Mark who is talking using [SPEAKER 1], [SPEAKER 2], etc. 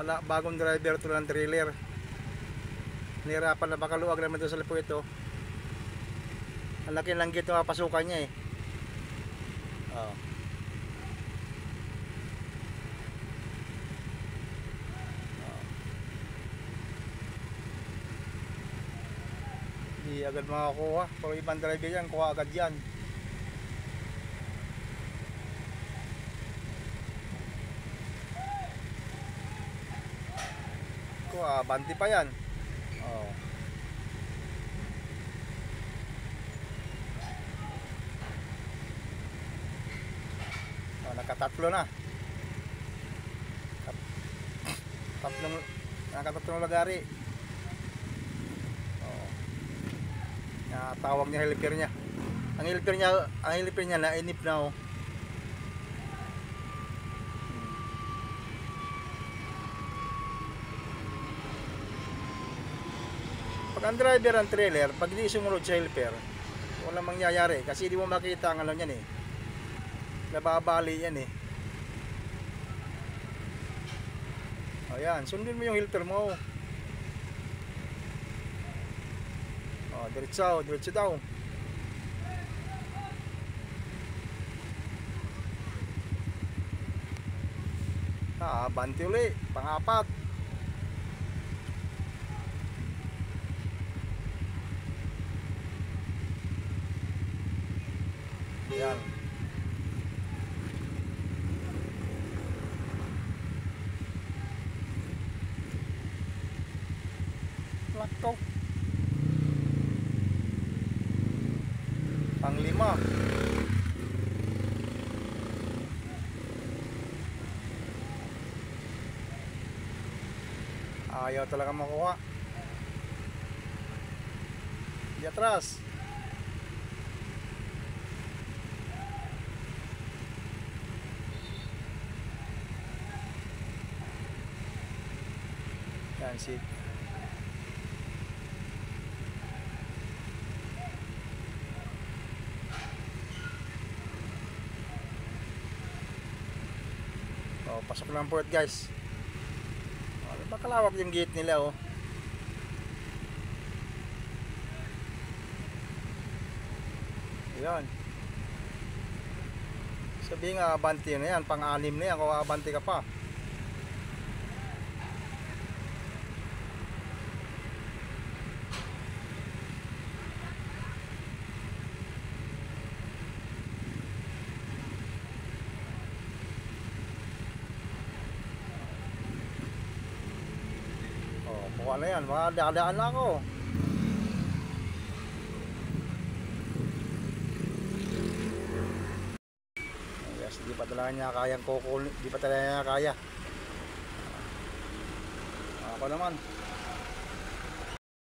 [SPEAKER 1] Wala, bagong driver to ng trailer. Nahirapan na makaluwag naman doon sa lipo ito. Ang laki lang gito mapasukan niya eh. Oh. Hindi agad makakuha. Pero ibang driver yan, kuha agad yan. Kuha, banti pa yan. Oh. Oh, nakatatlo na. Nakatatlong lagari. Oh. Tawag niya helper niya. Ang helper niya nainip na oh. Pag ang driver ang trailer, pag hindi sumunod sa helper, walang mangyayari kasi hindi mo makita ang ano niyan eh. Nababali yan eh. Ayan, sundin mo yung helper mo. Oh, diretso daw. Banti uli, pang-apat. Ayan. Lako. Pang-5. Ayaw talaga makuha. Di atras. Yan si pasok lang po guys. Makalawak yung gate nila oh. Ayan. Sabi nga abanti na yan, pang-6 na yan kung abanti ka pa. Kuha na yan, makadaan na ako. Yes, di pa talaga niya kayang kukul, di pa talaga niya kaya. Ako naman.